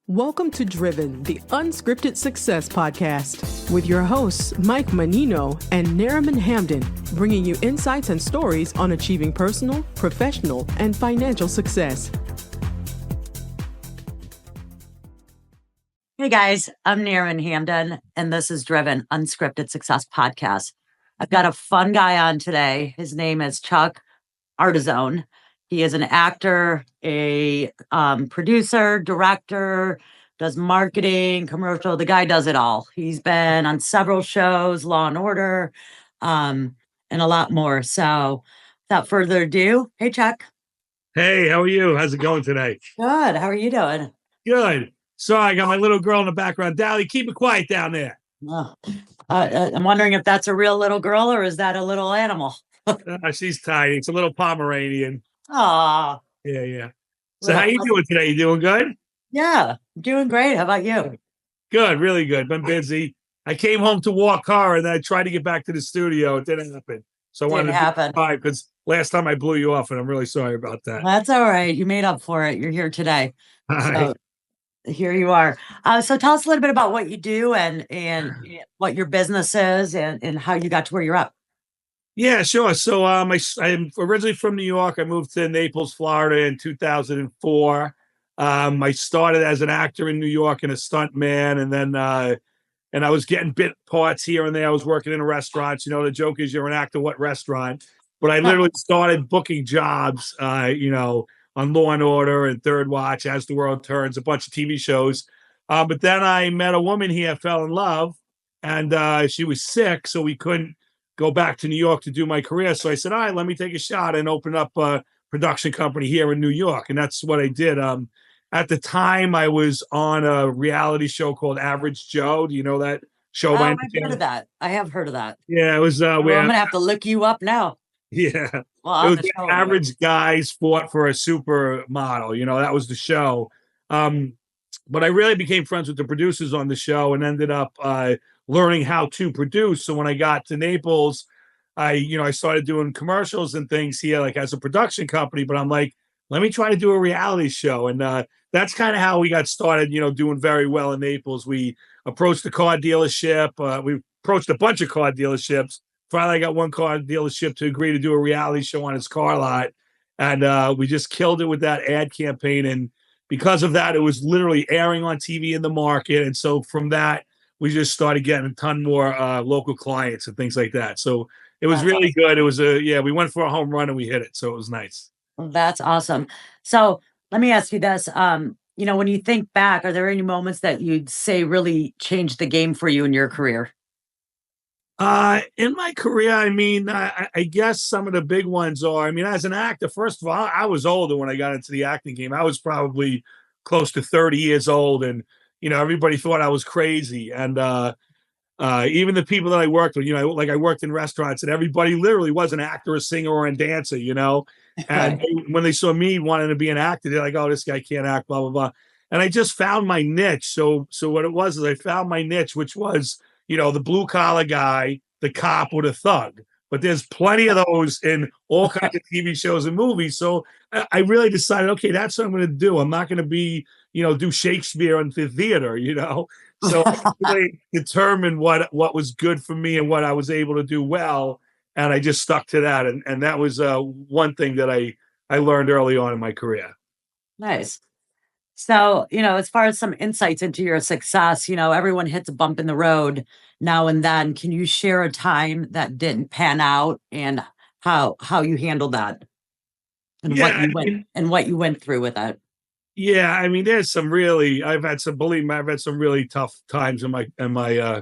Welcome to Driven, the Unscripted Success podcast, with your hosts, Mike Manino and Nariman Hamden, bringing you insights and stories on achieving personal, professional, and financial success. Hey guys, I'm Nariman Hamden, and this is Driven, Unscripted Success podcast. I've got a fun guy on today. His name is Chuck Ardezzone. He is an actor, a producer, director, does marketing, commercial. The guy does it all. He's been on several shows, Law and Order, and a lot more. So without further ado, hey, Chuck. Hey, how are you? How's it going today? Good. How are you doing? Good. Sorry, I got my little girl in the background. Dally, keep it quiet down there. Oh, I'm wondering if that's a real little girl or is that a little animal? She's tiny. It's a little Pomeranian. Oh, Yeah. So how you doing today? You doing good? yeah, doing great. How about you? Good, really good. Been busy. I came home to walk car and then I tried to get back to the studio. It didn't happen. So I wanted to happen because last time I blew you off and I'm really sorry about that. That's all right. You made up for it. You're here today. So here you are. So tell us a little bit about what you do and what your business is and how you got to where you're at. Yeah, sure. So I'm originally from New York. I moved to Naples, Florida in 2004. I started as an actor in New York and a stunt man, and then and I was getting bit parts here and there. I was working in restaurants. You know, the joke is you're an actor, what restaurant? But I literally started booking jobs, on Law and Order and Third Watch, As the World Turns, a bunch of TV shows. But then I met a woman here, fell in love, and she was sick, so we couldn't go back to New York to do my career. So I said, all right, let me take a shot and open up a production company here in New York. And that's what I did. At the time, I was on a reality show called Average Joe. Do you know that show? I've heard of that. I have heard of that. Yeah, it was. I'm going to have to look you up now. Yeah. Well, it was average guys fought for a supermodel. You know, that was the show. But I really became friends with the producers on the show and ended up learning how to produce. So when I got to Naples, I started doing commercials and things here, like as a production company. But I'm like, let me try to do a reality show. And that's kind of how we got started, doing very well in Naples. We approached the car dealership. We approached a bunch of car dealerships. Finally, I got one car dealership to agree to do a reality show on his car lot. And we just killed it with that ad campaign. And because of that, it was literally airing on TV in the market. And so from that, we just started getting a ton more local clients and things like that. So it was really good. It was we went for a home run and we hit it. So it was nice. Well, that's awesome. So let me ask you this. When you think back, are there any moments that you'd say really changed the game for you in your career? In my career, I guess some of the big ones are, as an actor, first of all, I was older when I got into the acting game. I was probably close to 30 years old and, everybody thought I was crazy. And even the people that I worked with, like I worked in restaurants and everybody literally was an actor, a singer, or a dancer, And when they saw me wanting to be an actor, they're like, oh, this guy can't act, blah, blah, blah. And I just found my niche. So what it was is I found my niche, which was, the blue collar guy, the cop, or the thug. But there's plenty of those in all kinds of TV shows and movies. So I really decided, okay, that's what I'm going to do. I'm not going to be, do Shakespeare in the theater, So I really determined what was good for me and what I was able to do well. And I just stuck to that. And that was one thing that I learned early on in my career. Nice. So, as far as some insights into your success, everyone hits a bump in the road now and then. Can you share a time that didn't pan out and how you handled that and what you went through with that? Yeah, there's I've had some really tough times in my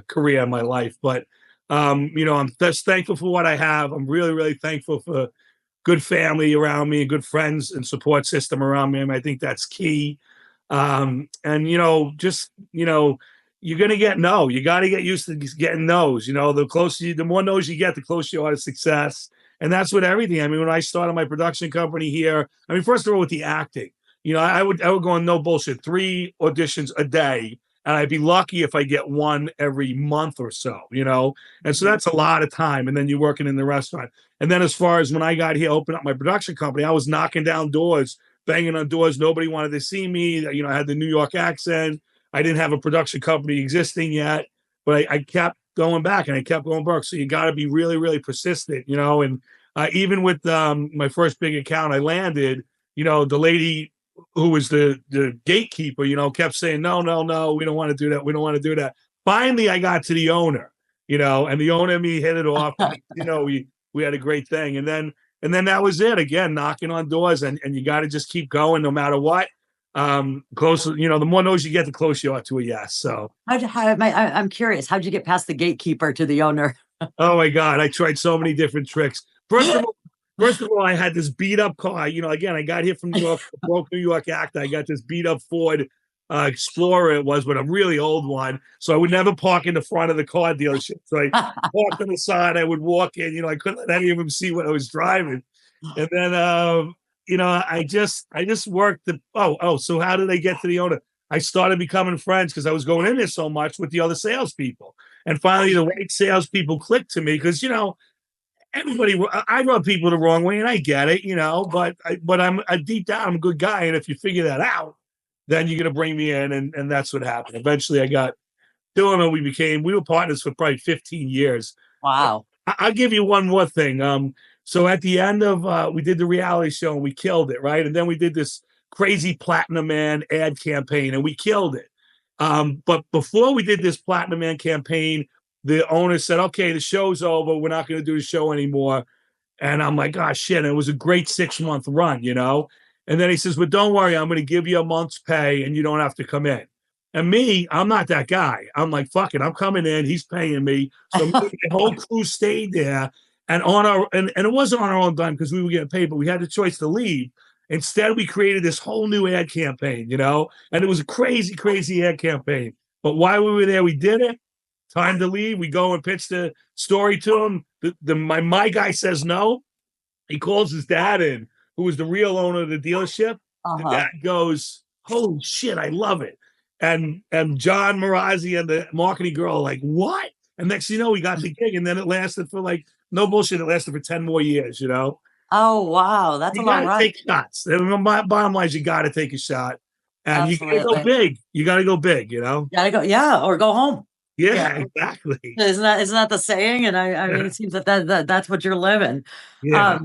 career, in my life, but I'm just thankful for what I have. I'm really, really thankful for good family around me, good friends and support system around me. I think that's key. And you're going to get no. You got to get used to getting no's. The more no's you get, the closer you are to success. And that's with everything. When I started my production company here, first of all, with the acting, I would go on no bullshit, 3 auditions a day. And I'd be lucky if I get one every month or so, And so that's a lot of time. And then you're working in the restaurant. And then as far as when I got here, opened up my production company, I was knocking down doors banging on doors. Nobody wanted to see me. You know, I had the New York accent. I didn't have a production company existing yet, but I kept going back and I kept going back. So you got to be really, really persistent, you know. And even with my first big account I landed, you know, the lady who was the gatekeeper, you know, kept saying, no, no, no, we don't want to do that. We don't want to do that. Finally, I got to the owner, you know, and the owner and me hit it off. You know, we had a great thing. And then that was it. Again, knocking on doors, and you got to just keep going no matter what. Closer, you know, the more no's you get, the closer you are to a yes. So I'm curious, how'd you get past the gatekeeper to the owner? oh my God, I tried so many different tricks. First of all, I had this beat up car. You know, again, I got here from New York, broke New York actor. I got this beat up Ford Explorer, it was, but a really old one. So I would never park in the front of the car dealership. So I parked on the side. I would walk in. You know, I couldn't let any of them see what I was driving. And then, you know, I just worked the. So how did I get to the owner? I started becoming friends because I was going in there so much with the other salespeople. And finally, the right salespeople clicked to me because, you know, everybody, I rub people the wrong way, and I get it, you know, but I'm deep down, I'm a good guy. And if you figure that out, then you're going to bring me in. And that's what happened. Eventually I got Dylan and we were partners for probably 15 years. Wow. I'll give you one more thing. So at the end of, we did the reality show and we killed it. Right. And then we did this crazy Platinum Man ad campaign and we killed it. But before we did this Platinum Man campaign, the owner said, okay, the show's over. We're not going to do the show anymore. And I'm like, oh, shit. And it was a great 6-month run, you know? And then he says, but don't worry, I'm going to give you a month's pay and you don't have to come in. And me, I'm not that guy. I'm like, fuck it, I'm coming in. He's paying me. So the whole crew stayed there. And and it wasn't on our own dime because we were getting paid, but we had the choice to leave. Instead, we created this whole new ad campaign, you know? And it was a crazy, crazy ad campaign. But while we were there, we did it. Time to leave. We go and pitch the story to him. My guy says no. He calls his dad in, who was the real owner of the dealership. The dad goes, holy shit, I love it. And John Marazzi and the marketing girl are like, what? And next thing you know, we got the gig. And then it lasted for like, no bullshit, it lasted for 10 more years, you know? Oh, wow. That's a long run. Take shots. My bottom line is you got to take a shot. And Absolutely. you got to go big. You got to go big, you know? Gotta go, yeah, or go home. Yeah, exactly. Isn't that the saying? And I mean, it seems that's what you're living. Yeah.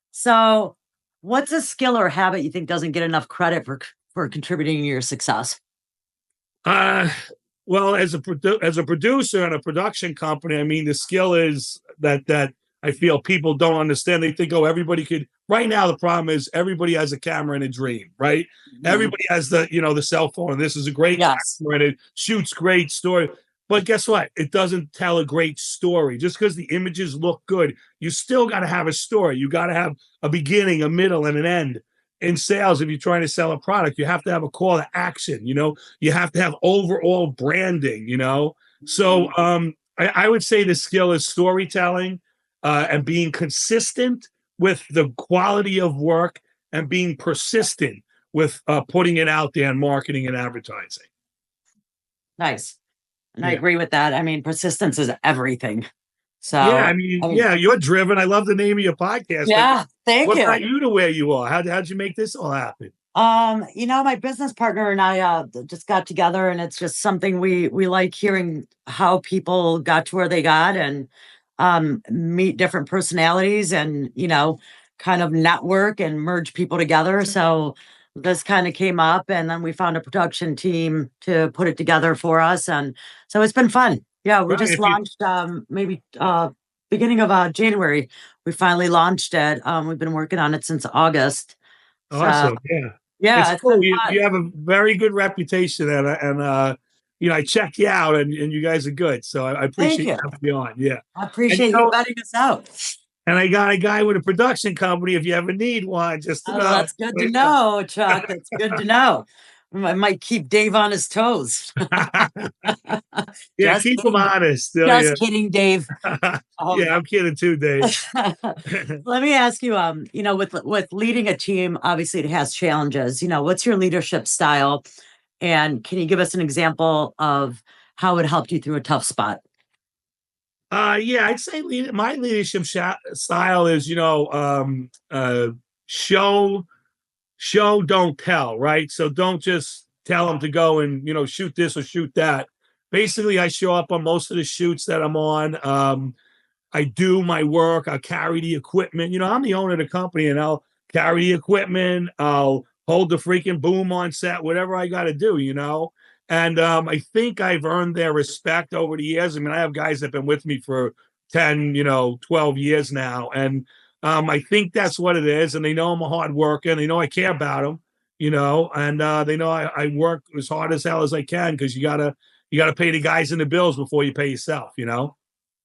So what's a skill or habit you think doesn't get enough credit for contributing to your success? Well, as a producer and a production company, I mean, the skill is that I feel people don't understand. They think, oh, everybody could. Right now, the problem is everybody has a camera and a dream, right? Mm-hmm. Everybody has the cell phone, and this is a great camera, and it shoots great story. But guess what? It doesn't tell a great story. Just because the images look good, you still got to have a story. You got to have a beginning, a middle, and an end. In sales, if you're trying to sell a product, you have to have a call to action. You know, you have to have overall branding. You know, so I would say the skill is storytelling and being consistent with the quality of work and being persistent with putting it out there and marketing and advertising. Nice. And I agree with that. I mean, persistence is everything. So yeah, I mean, you're driven. I love the name of your podcast. Yeah, thank you. What got you to where you are? How'd you make this all happen? My business partner and I just got together, and it's just something we like hearing how people got to where they got, and meet different personalities, and kind of network and merge people together. So this kind of came up, and then we found a production team to put it together for us, and so it's been fun. Yeah, we just launched beginning of January. We finally launched it. We've been working on it since August. Awesome. Yeah. It's cool. You have a very good reputation, and I check you out, and you guys are good. So I appreciate you having me on. Yeah. I appreciate you letting us out. And I got a guy with a production company if you ever need one. Just to know. That's good to know, Chuck. That's good to know. I might keep Dave on his toes. Yeah, keep him honest. Just kidding, Dave. Yeah, I'm kidding too, Dave. Let me ask you, with leading a team, obviously it has challenges. What's your leadership style? And can you give us an example of how it helped you through a tough spot? I'd say my leadership style is, show show, don't tell, right? So don't just tell them to go and, shoot this or shoot that. Basically, I show up on most of the shoots that I'm on. I do my work. I'll carry the equipment. I'm the owner of the company, and I'll carry the equipment. I'll hold the freaking boom on set, whatever I got to do. And I think I've earned their respect over the years. I mean, I have guys that have been with me for 10, 12 years now. And I think that's what it is. And they know I'm a hard worker, and they know I care about them, and they know I work as hard as hell as I can, because you gotta pay the guys and the bills before you pay yourself.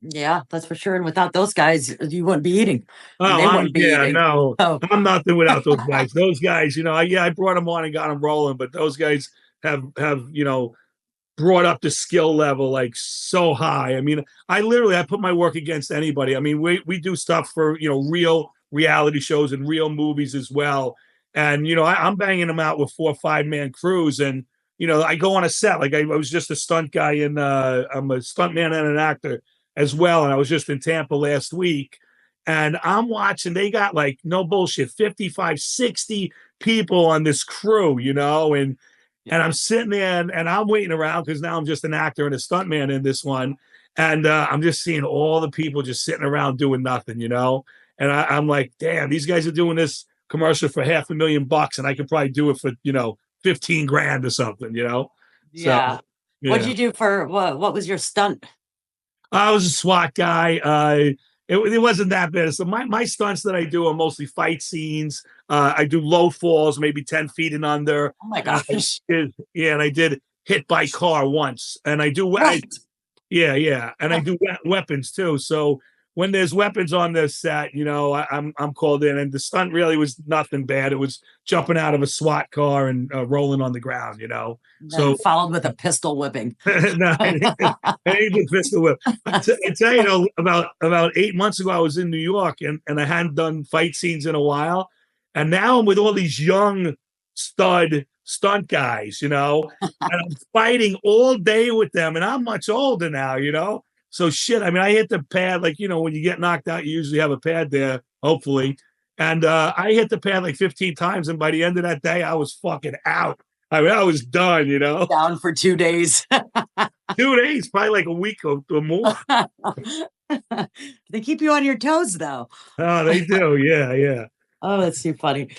Yeah, that's for sure. And without those guys, you wouldn't be eating. And they Oh, wouldn't be eating. no, So, I'm nothing without those guys. Those guys, I brought them on and got them rolling, but those guys have brought up the skill level like so high. I mean, I put my work against anybody. I mean, we do stuff for, real reality shows and real movies as well. And, I'm banging them out with 4 or 5 man crews. And, I go on a set, like I was just a stunt guy, and I'm a stunt man and an actor as well. And I was just in Tampa last week, and I'm watching, they got like, no bullshit, 55, 60 people on this crew, and I'm sitting there and I'm waiting around, because now I'm just an actor and a stuntman in this one. And I'm just seeing all the people just sitting around doing nothing, And I'm like, damn, these guys are doing this commercial for $500,000, and I could probably do it for, 15 grand or something. yeah. So, What'd yeah. you do for what was your stunt? I was a SWAT guy. It wasn't that bad. So my stunts that I do are mostly fight scenes. I do low falls, maybe 10 feet and under. Oh my gosh. Yeah, and I did hit by car once. And I do What? yeah. And I do weapons too. So when there's weapons on this set, I'm called in, and the stunt really was nothing bad. It was jumping out of a SWAT car and rolling on the ground. Then followed with a pistol whipping. No, I ain't the pistol whip. I tell you, about 8 months ago, I was in New York, and I hadn't done fight scenes in a while. And now I'm with all these young stud stunt guys, and I'm fighting all day with them. And I'm much older now. So shit, I mean, I hit the pad, like, when you get knocked out, you usually have a pad there, hopefully. And I hit the pad like 15 times. And by the end of that day, I was fucking out. I mean, I was done, Down for 2 days. 2 days, probably like a week or more. They keep you on your toes, though. Oh, they do. Yeah. Oh, that's too funny.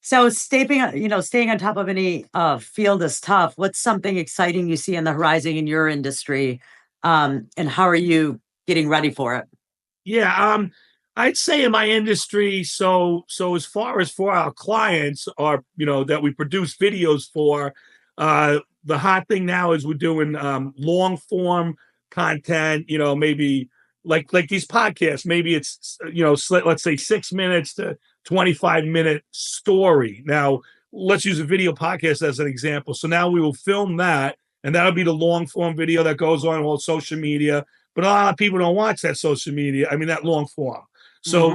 So staying on top of any field is tough. What's something exciting you see on the horizon in your industry? And how are you getting ready for it? Yeah. I'd say in my industry, so as far as for our clients are, that we produce videos for, the hot thing now is we're doing long form content, maybe like these podcasts. Maybe it's, let's say 6 minutes to 25-minute story. Now, let's use a video podcast as an example. So now we will film that, and that'll be the long form video that goes on all social media. But a lot of people don't watch that social media. I mean, that long form. So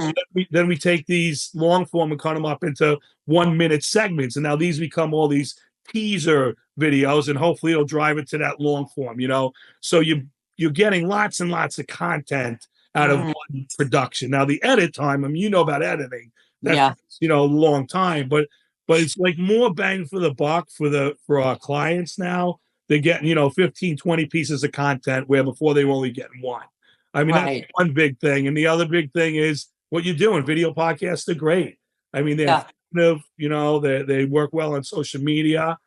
then we take these long form and cut them up into 1-minute segments. And now these become all these teaser videos, and hopefully it'll drive it to that long form, So you're getting lots and lots of content out of one production. Now the edit time, I mean, about editing. That's, a long time, but it's like more bang for the buck for our clients now. They're getting, 15, 20 pieces of content, where before they were only getting one. I mean, that's one big thing. And the other big thing is what you're doing. Video podcasts are great. I mean, they're effective, they work well on social media.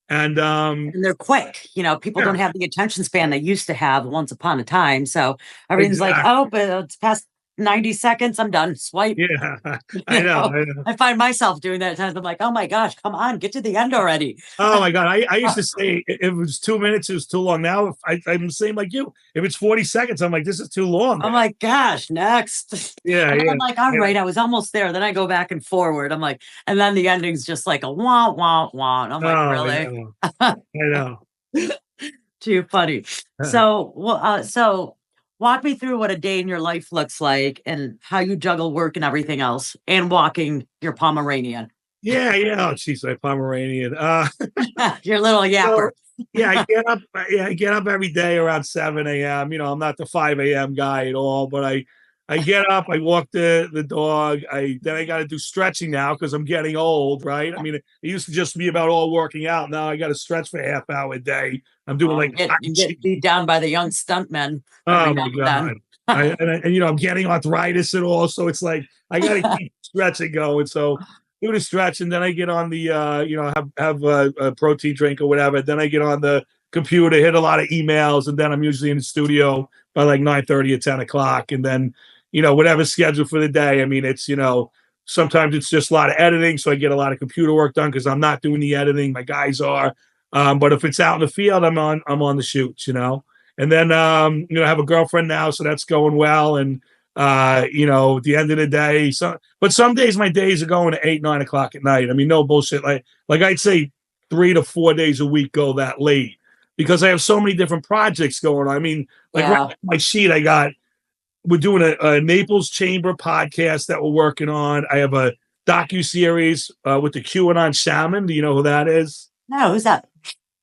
And they're quick. People don't have the attention span they used to have once upon a time. So everything's like, oh, but it's past 90 seconds, I'm done. Swipe. Yeah, I know. I find myself doing that at times. I'm like, oh my gosh, come on, get to the end already. Oh my God. I used to say if it was 2 minutes, it was too long. Now I'm the same like you. If it's 40 seconds, I'm like, this is too long. I'm like, gosh, next. Yeah. I'm like, all right, I was almost there. Then I go back and forward. I'm like, and then the ending's just like a wah, wah, wah. And I'm like, really? I know. Too funny. So walk me through what a day in your life looks like, and how you juggle work and everything else, and walking your Pomeranian. Yeah. Oh, she's my Pomeranian. Your little yapper. So, I get up every day around 7 a.m. I'm not the 5 a.m. guy at all, but I get up, I walk the dog. Then I got to do stretching now because I'm getting old, right? I mean, it used to just be about all working out. Now I got to stretch for a half hour a day. I'm doing like you get beat down by the young stuntmen every oh now my and then. god. And I'm getting arthritis and all, so it's like I got to keep stretching going. So do the stretch, and then I get on the have a protein drink or whatever. Then I get on the computer, hit a lot of emails, and then I'm usually in the studio by like 9:30 or 10 o'clock, and then whatever's scheduled for the day. I mean, it's sometimes it's just a lot of editing, so I get a lot of computer work done because I'm not doing the editing. My guys are, but if it's out in the field, I'm on the shoots, And then I have a girlfriend now, so that's going well. And at the end of the day, but some days my days are going to 8, 9 o'clock at night. I mean, no bullshit. Like I'd say 3 to 4 days a week go that late because I have so many different projects going on. I mean, like right on my sheet, we're doing a Naples Chamber podcast that we're working on. I have a docuseries with the QAnon shaman. Do you know who that is? No, who's that?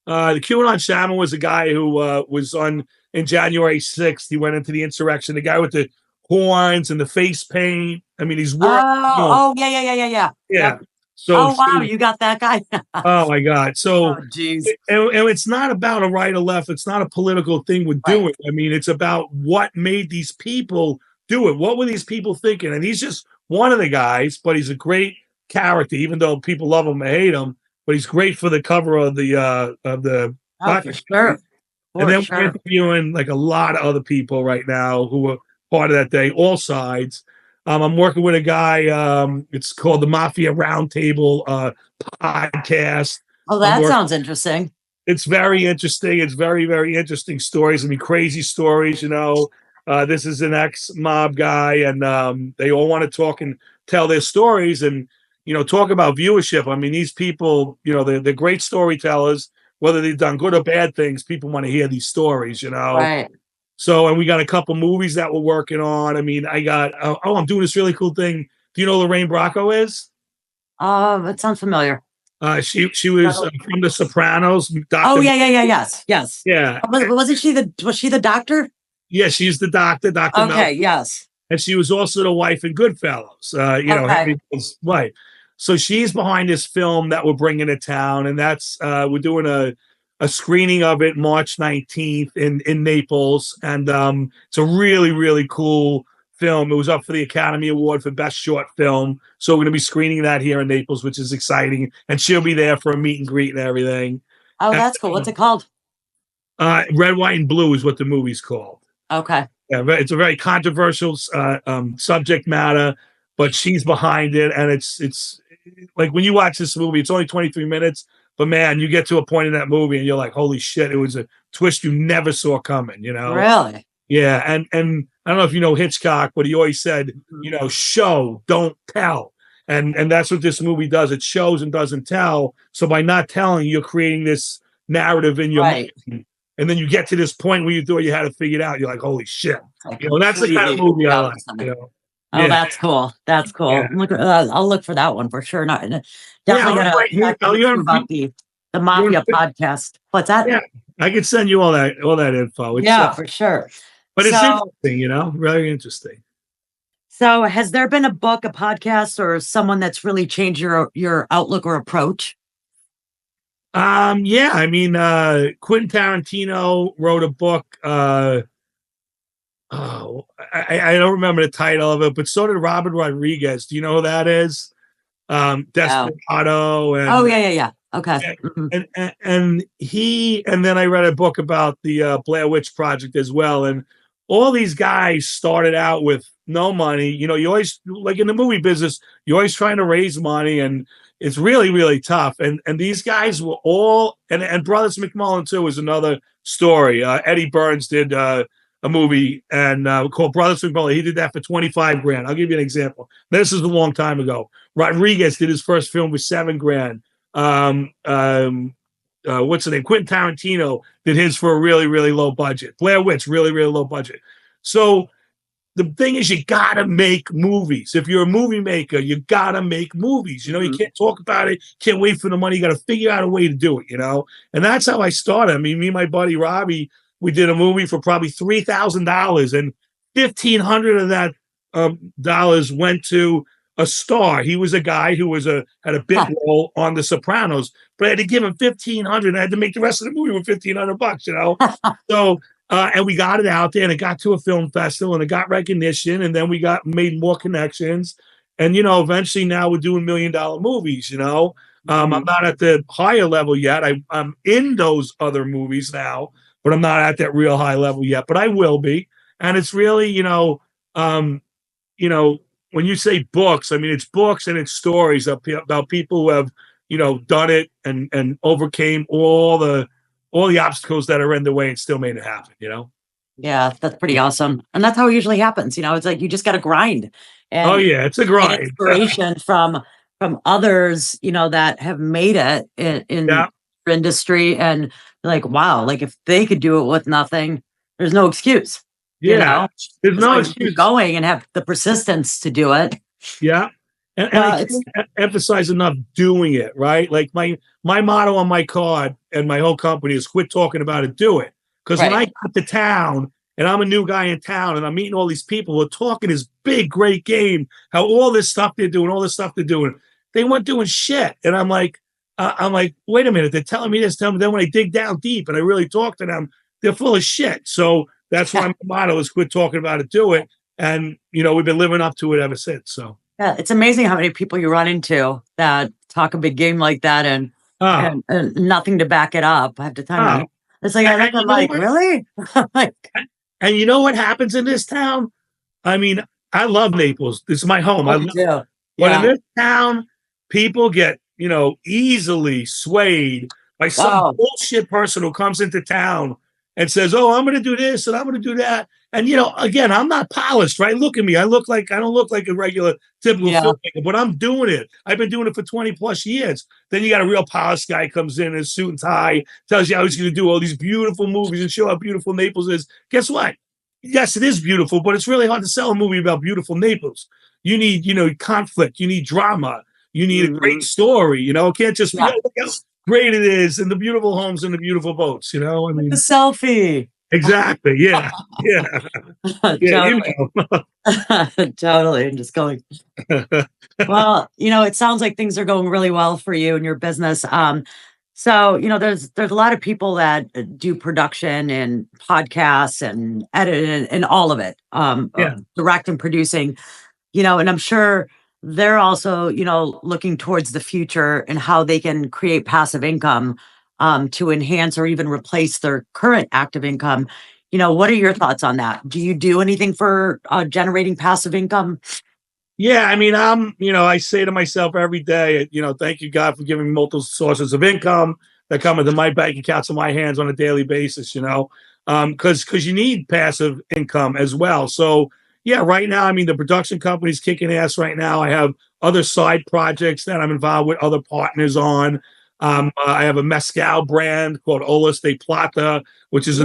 The QAnon shaman was a guy who was on in January 6th. He went into the insurrection. The guy with the horns and the face paint. I mean, he's yeah. Yeah. So, wow, you got that guy. Oh my God. So, geez. And it's not about a right or left. It's not a political thing we're doing. I mean, it's about what made these people do it. What were these people thinking? And he's just one of the guys, but he's a great character, even though people love him or hate him. But he's great for the cover of the for sure. And then we're interviewing like a lot of other people right now who are part of that day, all sides. I'm working with a guy. It's called the Mafia Roundtable podcast. Oh, that sounds interesting. It's very interesting. It's very, very interesting stories. I mean, crazy stories. This is an ex-mob guy, and they all want to talk and tell their stories and talk about viewership. I mean, these people, they're great storytellers. Whether they've done good or bad things, people want to hear these stories. Right. So, and we got a couple movies that we're working on. I mean, I got, I'm doing this really cool thing. Do you know Lorraine Bracco is? That sounds familiar. She was from The Sopranos. Dr. Yes. Yeah. Was she the doctor? Yeah, she's the doctor. Dr. Okay, Mel. yes. And she was also the wife in Goodfellas. Henry's wife. So she's behind this film that we're bringing to town, and that's we're doing a screening of it March 19th in Naples, and it's a really, really cool film. It was up for the Academy Award for Best Short Film, so we're going to be screening that here in Naples, which is exciting, and she'll be there for a meet and greet and everything. Oh, that's cool. What's it called? Red, White, and Blue is what the movie's called. Okay. Yeah, it's a very controversial subject matter, but she's behind it, and it's like when you watch this movie, it's only 23 minutes, but man, you get to a point in that movie and you're like, holy shit, it was a twist you never saw coming, Really? Yeah, and I don't know if you know Hitchcock, but he always said, show, don't tell. And that's what this movie does. It shows and doesn't tell. So by not telling, you're creating this narrative in your mind. And then you get to this point where you thought you had it figured out. You're like, holy shit. That's the kind of movie I like. Oh, yeah. That's cool. That's cool. Yeah. I'll look for that one for sure. Definitely about the Mafia podcast. What's that? Yeah, I could send you all that info. It's, for sure. But it's interesting, very interesting. So has there been a book, a podcast, or someone that's really changed your outlook or approach? Yeah. I mean, Quentin Tarantino wrote a book. I don't remember the title of it, but so did Robert Rodriguez. Do you know who that is? Desperado. And, yeah. Okay. And then I read a book about the Blair Witch Project as well. And all these guys started out with no money. You always, like in the movie business, you're always trying to raise money, and it's really, really tough. And these guys were all, and Brothers McMullen too is another story. Eddie Burns did a movie and called Brothers McMullen. He did that for $25,000. I'll give you an example. This is a long time ago. Rodriguez did his first film for $7,000. What's the name? Quentin Tarantino did his for a really, really low budget. Blair Witch, really, really low budget. So the thing is, you gotta make movies. If you're a movie maker, you gotta make movies. You can't talk about it, can't wait for the money. You gotta figure out a way to do it, And that's how I started. I mean, me and my buddy Robbie, we did a movie for probably $3,000, and $1,500 of that dollars went to a star. He was a guy who had a bit role on The Sopranos, but I had to give him 1,500. I had to make the rest of the movie with $1,500, you know. So and we got it out there, and it got to a film festival, and it got recognition, and then we made more connections, and you know, eventually now we're doing $1 million movies. You know, I'm not at the higher level yet. I'm in those other movies now, but I'm not at that real high level yet. But I will be, and it's really, you know, when you say books, I mean, it's books and it's stories about people who have, you know, done it and overcame all the obstacles that are in the way and still made it happen, you know? Yeah, that's pretty awesome. And that's how it usually happens. You know, it's like you just got to grind. And oh yeah, it's a grind. Inspiration from others, you know, that have made it in the industry, and like, wow, like if they could do it with nothing, there's no excuse. Yeah, you know? there's no excuse. Keep going and have the persistence to do it. Yeah. And I can't emphasize enough doing it, right? Like my motto on my card and my whole company is quit talking about it, do it. Because when I got to town and I'm a new guy in town and I'm meeting all these people who are talking this big, great game, how all this stuff they're doing, they weren't doing shit. And I'm like, wait a minute, they're telling me this, then when I dig down deep and I really talk to them, they're full of shit. So that's why my motto is quit talking about it, do it. And, you know, we've been living up to it ever since. So. Yeah, it's amazing how many people you run into that talk a big game like that and nothing to back it up. I have to tell you. It's like, I'm like, really? And you know what happens in this town? I mean, I love Naples. This is my home. But in this town, people get, you know, easily swayed by some bullshit person who comes into town and says, oh, I'm going to do this and I'm going to do that. And, you know, again, I'm not polished, right? Look at me. I don't look like a regular typical filmmaker, but I'm doing it. I've been doing it for 20 plus years. Then you got a real polished guy comes in a suit and tie, tells you how he's going to do all these beautiful movies and show how beautiful Naples is. Guess what? Yes, it is beautiful, but it's really hard to sell a movie about beautiful Naples. You need, you know, conflict. You need drama. You need a great story. You know, it can't just be, look how great it is and the beautiful homes and the beautiful boats. You know, I mean, the selfie. Exactly. Yeah. Yeah. Totally. You know. Totally. I'm just going. Well, you know, it sounds like things are going really well for you and your business. So, you know, there's a lot of people that do production and podcasts and edit and all of it, direct and producing, you know, and I'm sure they're also, you know, looking towards the future and how they can create passive income to enhance or even replace their current active income. You know, what are your thoughts on that? Do you do anything for generating passive income? Yeah, I mean, you know, I say to myself every day, you know, thank you, God, for giving me multiple sources of income that come into my bank accounts in my hands on a daily basis, you know, because you need passive income as well. So, yeah, right now, I mean, the production company's kicking ass right now. I have other side projects that I'm involved with other partners on. I have a mezcal brand called Olas de Plata, which is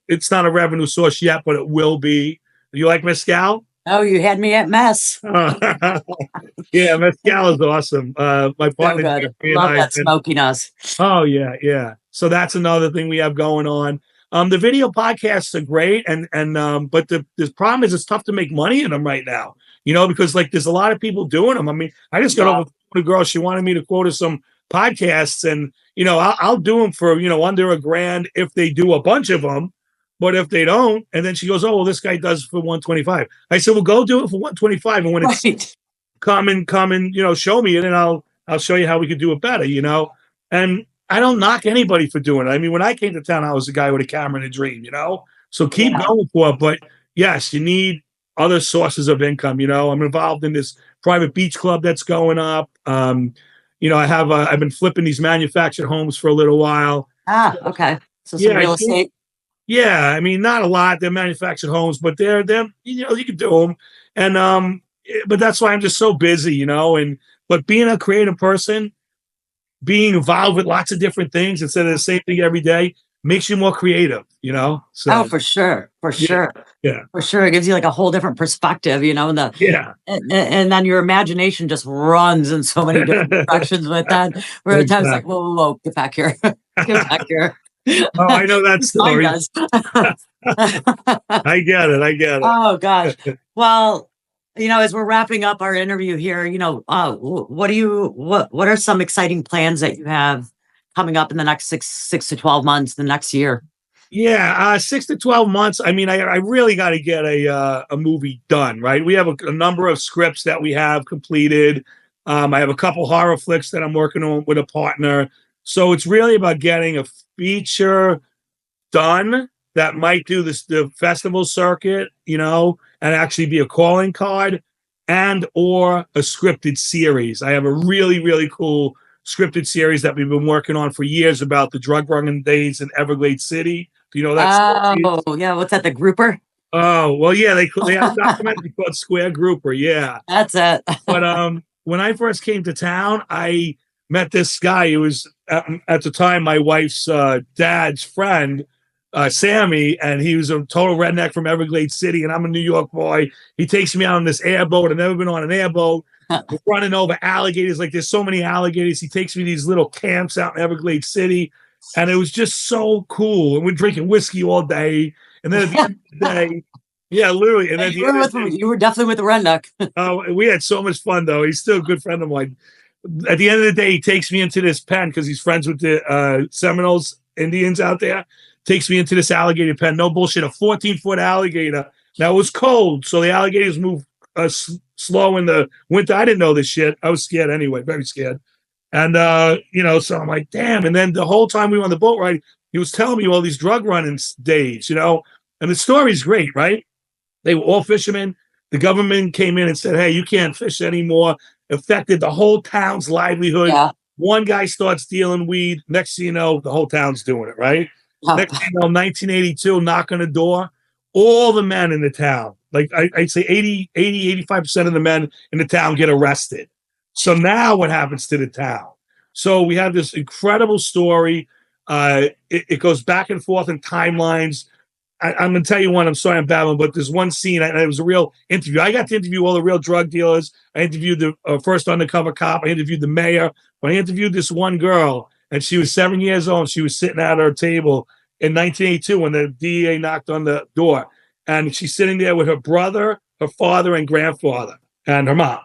it's not a revenue source yet, but it will be. You like mezcal? Oh, you had me at mess. Yeah, mezcal is awesome. My partner, love that smokiness. Oh yeah, yeah. So that's another thing we have going on. The video podcasts are great, and but the problem is it's tough to make money in them right now. You know, because like there's a lot of people doing them. I mean, I just got over a girl. She wanted me to quote her some podcasts, and you know, I'll do them for, you know, under $1,000 if they do a bunch of them. But if they don't, and then she goes, oh, well, this guy does for 125. I said, well, go do it for 125. And when it's come and, you know, show me it, and I'll show you how we could do it better, you know? And I don't knock anybody for doing it. I mean, when I came to town, I was a guy with a camera and a dream, you know? So keep going for it. But yes, you need other sources of income. You know, I'm involved in this private beach club that's going up. You know, I've been flipping these manufactured homes for a little while. Okay. So some real estate. Yeah, I mean, not a lot. They're manufactured homes, but they're you know, you can do them. And but that's why I'm just so busy, you know. But being a creative person, being involved with lots of different things instead of the same thing every day makes you more creative, you know. So for sure. Yeah. For sure. It gives you like a whole different perspective, you know, and then your imagination just runs in so many different directions with that. Where at times like, whoa, get back here. Get back here. Oh, I know that story. I get it. Oh gosh. Well, as we're wrapping up our interview here, what are some exciting plans that you have coming up in the next six to 12 months, the next year? Yeah, 6 to 12 months. I mean, I really got to get a movie done, right? We have a number of scripts that we have completed. I have a couple horror flicks that I'm working on with a partner. So it's really about getting a feature done that might do the festival circuit, and actually be a calling card, and or a scripted series. I have a really, really cool scripted series that we've been working on for years about the drug running days in Everglades City. Do you know that story? Oh, yeah. What's that? The grouper? Oh, well, yeah, they have a documentary called Square Grouper. Yeah. That's it. But when I first came to town, I met this guy. He was at the time my wife's dad's friend, Sammy, and he was a total redneck from Everglades City, and I'm a New York boy. He takes me out on this airboat. I've never been on an airboat. We're running over alligators. Like, there's so many alligators. He takes me to these little camps out in Everglades City, and it was just so cool. And we're drinking whiskey all day. And then at the end of the day, yeah, literally. And then you were definitely with the redneck. We had so much fun, though. He's still a good friend of mine. At the end of the day, he takes me into this pen because he's friends with the Seminoles Indians out there. Takes me into this alligator pen. No bullshit, a 14-foot alligator. Now, it was cold, so the alligators move slow in the winter. I didn't know this shit. I was scared anyway, very scared. And, so I'm like, damn. And then the whole time we were on the boat ride, he was telling me all these drug running days, and the story's great, right? They were all fishermen. The government came in and said, hey, you can't fish anymore. Affected the whole town's livelihood. Yeah. One guy starts dealing weed. Next thing you know, the whole town's doing it, right? Oh. Next thing you know, 1982, knock on the door. All the men in the town, like I'd say 85% of the men in the town get arrested. So now what happens to the town? So we have this incredible story. It goes back and forth in timelines. I'm going to tell you one. I'm sorry I'm babbling, but there's one scene, and it was a real interview. I got to interview all the real drug dealers. I interviewed the first undercover cop. I interviewed the mayor. But I interviewed this one girl, and she was 7 years old. She was sitting at her table in 1982 when the DEA knocked on the door. And she's sitting there with her brother, her father, and grandfather, and her mom.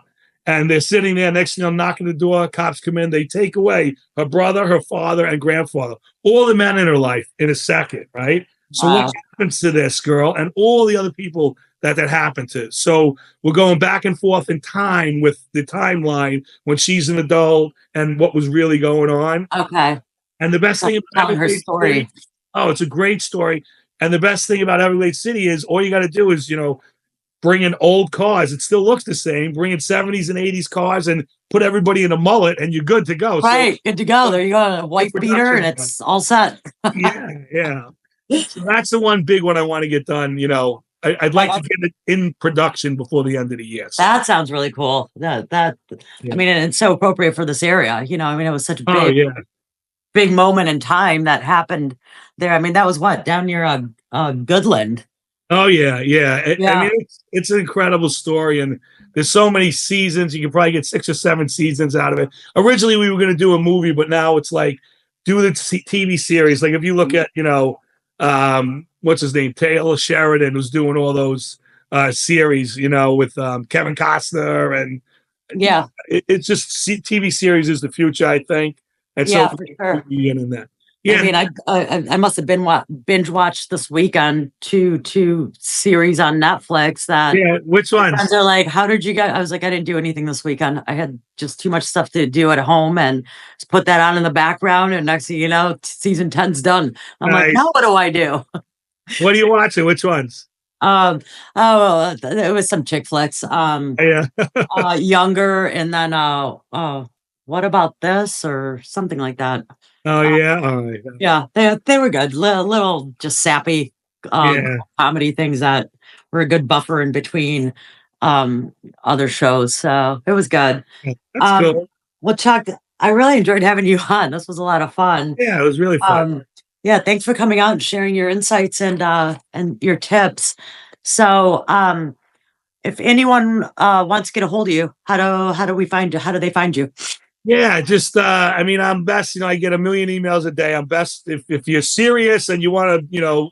And they're sitting there. Next thing you know, knocking the door. Cops come in. They take away her brother, her father, and grandfather. All the men in her life in a second, right? So what happens to this girl and all the other people that happened to? So we're going back and forth in time with the timeline when she's an adult and what was really going on. Okay. And the best thing about her story. It's a great story. And the best thing about Everglades City is all you got to do is, bring in old cars. It still looks the same. Bring in 70s and 80s cars and put everybody in a mullet and you're good to go. Right. So, good to go. There you go. A white beater and it's all set. Yeah. So that's the one big one I want to get done. I'd like to get it in production before the end of the year. So. That sounds really cool. Yeah. I mean, and it's so appropriate for this area. It was such a big moment in time that happened there. I mean, that was down near Goodland. Oh yeah. I mean, it's an incredible story, and there's so many seasons. You can probably get 6 or 7 seasons out of it. Originally, we were going to do a movie, but now it's like do the TV series. Like if you look at what's his name, Taylor Sheridan, who's doing all those series, with Kevin Costner, and it's just TV series is the future, I think. And so for sure. In that. Yeah. I mean, I must have been binge watched this weekend two series on Netflix that. Yeah, which ones? Friends are like, how did you guys? I was like, I didn't do anything this weekend. I had just too much stuff to do at home, and just put that on in the background. And next thing you know, season 10's done. I'm like, now what do I do? What are you watching? Which ones? It was some chick flicks. Younger, and then what about this or something like that. Oh yeah, all right. Yeah, they were good. Little just sappy comedy things that were a good buffer in between other shows. So it was good. That's cool. Well, Chuck, I really enjoyed having you on. This was a lot of fun. Yeah, it was really fun. Thanks for coming out and sharing your insights and your tips. So, if anyone wants to get a hold of you, how do we find you? How do they find you? Yeah, just I'm best. I get 1 million emails a day. I'm best if you're serious and you want to,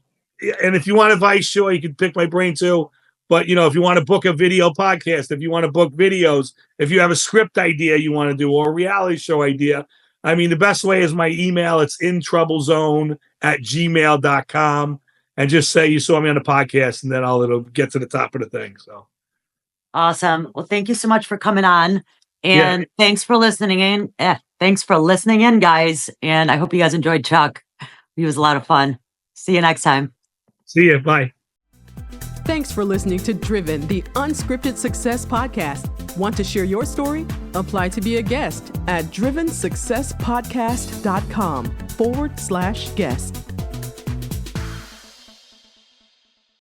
and if you want advice, sure, you can pick my brain too. But, if you want to book a video podcast, if you want to book videos, if you have a script idea you want to do or a reality show idea, the best way is my email. It's introublezone@gmail.com. And just say you saw me on the podcast, and then it'll get to the top of the thing. So awesome. Well, thank you so much for coming on. And thanks for listening in. Thanks for listening in, guys. And I hope you guys enjoyed Chuck. He was a lot of fun. See you next time. See you. Bye. Thanks for listening to Driven, the Unscripted Success Podcast. Want to share your story? Apply to be a guest at drivensuccesspodcast.com/guest.